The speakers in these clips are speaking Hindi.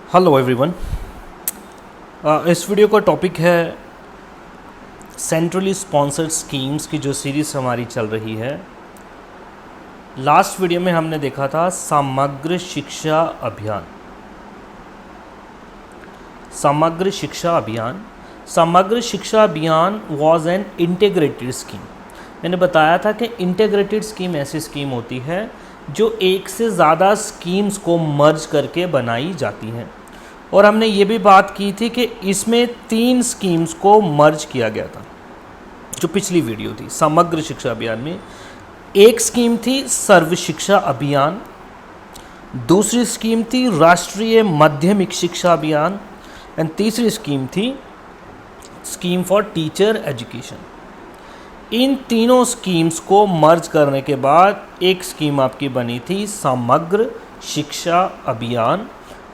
Hello everyone. इस वीडियो का टॉपिक है सेंट्रली स्पॉन्सर्ड स्कीम्स की जो सीरीज़ हमारी चल रही है। लास्ट वीडियो में हमने देखा था समग्र शिक्षा अभियान। समग्र शिक्षा अभियान वाज एन इंटीग्रेटेड स्कीम। मैंने बताया था कि इंटीग्रेटेड स्कीम ऐसी स्कीम होती है जो एक से ज़्यादा स्कीम्स को मर्ज करके बनाई जाती हैं। और हमने ये भी बात की थी कि इसमें 3 स्कीम्स को मर्ज किया गया था। जो पिछली वीडियो थी समग्र शिक्षा अभियान में एक स्कीम थी सर्व शिक्षा अभियान, दूसरी स्कीम थी राष्ट्रीय माध्यमिक शिक्षा अभियान एंड तीसरी स्कीम थी स्कीम फॉर टीचर एजुकेशन। इन तीनों स्कीम्स को मर्ज करने के बाद एक स्कीम आपकी बनी थी समग्र शिक्षा अभियान,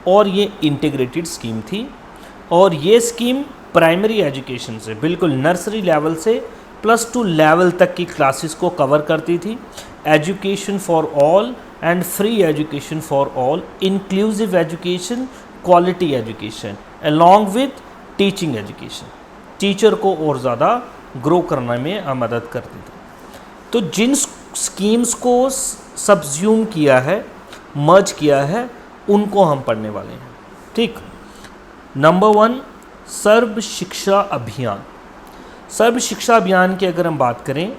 और ये इंटीग्रेटेड स्कीम थी। और ये स्कीम प्राइमरी एजुकेशन से बिल्कुल नर्सरी लेवल से +2 लेवल तक की क्लासेस को कवर करती थी। Education for all and free education for all, inclusive education, quality education along with teaching education, teacher को और ज़्यादा ग्रो करने में मदद करती थी। तो जिन स्कीम्स को सब्ज्यूम किया है, मर्ज किया है, उनको हम पढ़ने वाले हैं। ठीक। नंबर 1 सर्व शिक्षा अभियान। सर्व शिक्षा अभियान की अगर हम बात करें,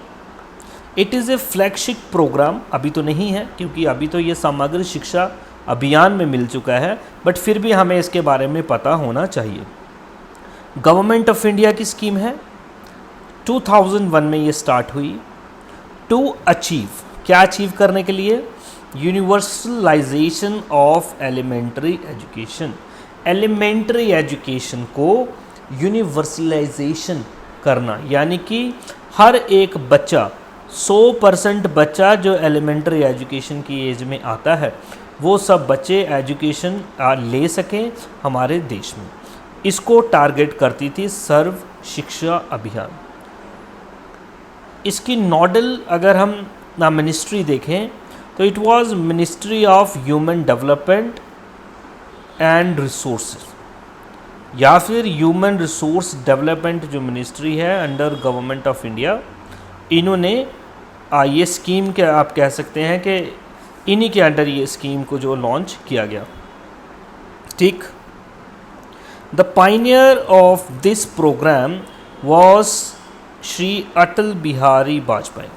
it is a flagship programme. अभी तो नहीं है क्योंकि अभी तो ये समग्र शिक्षा अभियान में मिल चुका है, बट फिर भी हमें इसके बारे में पता होना चाहिए। गवर्नमेंट ऑफ इंडिया की स्कीम है। 2001 में ये स्टार्ट हुई। टू अचीव, क्या अचीव करने के लिए? Universalisation of elementary education. Elementary education को यूनिवर्सलाइजेशन करना, यानी कि हर एक बच्चा 100% बच्चा जो एलिमेंट्री एजुकेशन की एज में आता है वो सब बच्चे एजुकेशन ले सकें हमारे देश में। इसको टारगेट करती थी सर्व शिक्षा अभियान। इसकी नोडल अगर हम मिनिस्ट्री देखें तो it was ministry of human development and resources, या फिर ह्यूमन रिसोर्स डेवलपमेंट जो मिनिस्ट्री है अंडर गवर्नमेंट ऑफ इंडिया। इन्होंने ये स्कीम के आप कह सकते हैं कि इन्हीं के अंडर ये स्कीम को जो लॉन्च किया गया। ठीक। The pioneer of this program was Shri Atal Bihari Vajpayee.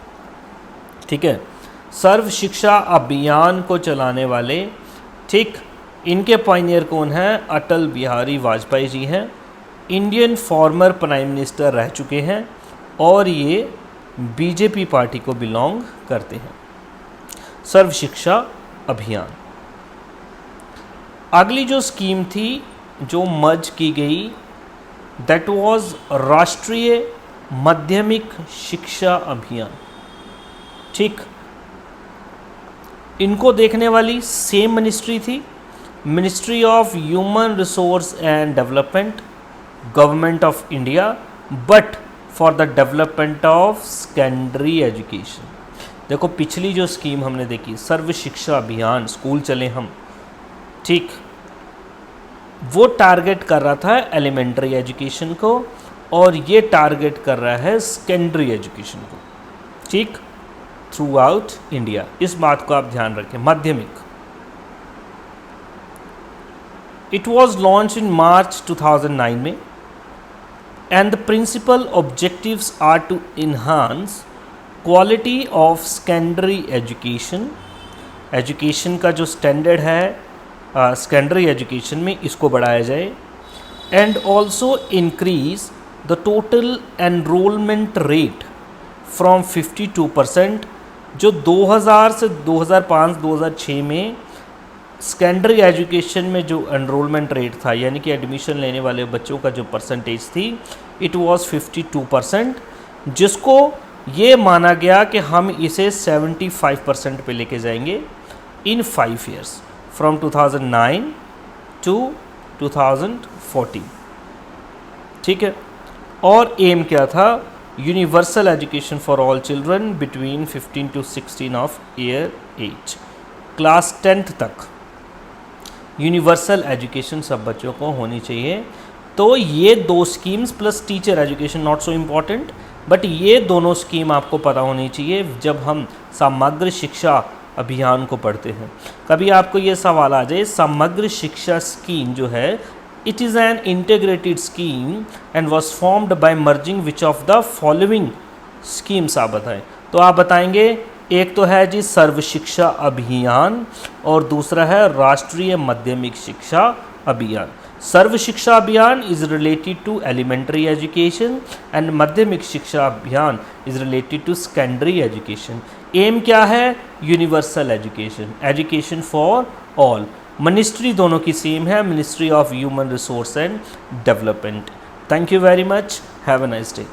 ठीक है, सर्व शिक्षा अभियान को चलाने वाले, ठीक, इनके पायनियर कौन हैं? अटल बिहारी वाजपेयी जी हैं। इंडियन फॉर्मर प्राइम मिनिस्टर रह चुके हैं और ये बीजेपी पार्टी को बिलोंग करते हैं। सर्व शिक्षा अभियान। अगली जो स्कीम थी जो मर्ज की गई, दैट वाज राष्ट्रीय माध्यमिक शिक्षा अभियान। ठीक। इनको देखने वाली सेम मिनिस्ट्री थी, ministry of human resource and development, government of India, but for the development of secondary education. देखो पिछली जो स्कीम हमने देखी सर्व शिक्षा अभियान, स्कूल चले हम, ठीक, वो टारगेट कर रहा था एलिमेंट्री एजुकेशन को और ये टारगेट कर रहा है सेकेंडरी एजुकेशन को। ठीक, थ्रू आउट इंडिया। इस बात को आप ध्यान रखें। Madhyamik, it was launch in March 2009 में and the principal objectives are to enhance quality of secondary education. Education का जो स्टैंडर्ड है सेकेंडरी एजुकेशन में, इसको बढ़ाया जाए and also increase the total enrolment rate from 52%, जो 2000 से 2005-2006 में सेकेंडरी एजुकेशन में जो एनरोलमेंट रेट था, यानी कि एडमिशन लेने वाले बच्चों का जो परसेंटेज थी, इट वाज 52%, जिसको ये माना गया कि हम इसे 75% पे लेके जाएंगे इन 5 ईयर्स, फ्रॉम 2009 टू 2014। ठीक है। और एम क्या था? Universal education for all children between 15 to 16 of year age, class 10th तक। यूनिवर्सल एजुकेशन सब बच्चों को होनी चाहिए। तो ये दो schemes plus teacher education not so important, but ये दोनों स्कीम आपको पता होनी चाहिए जब हम समग्र शिक्षा अभियान को पढ़ते हैं। कभी आपको ये सवाल आ जाए, समग्र शिक्षा स्कीम जो है it is an integrated scheme and was formed by merging which of the following schemes, आप बताएं। तो आप बताएंगे एक तो है जी सर्व शिक्षा अभियान और दूसरा है राष्ट्रीय माध्यमिक शिक्षा अभियान। Sarva Shiksha Abhiyan is related to elementary education and Madhyamik Shiksha Abhiyan is related to secondary education. Aim क्या है? Universal education, education for all. Ministry दोनों की सेम है, ministry of human resource and development. Thank you very much, have a nice day.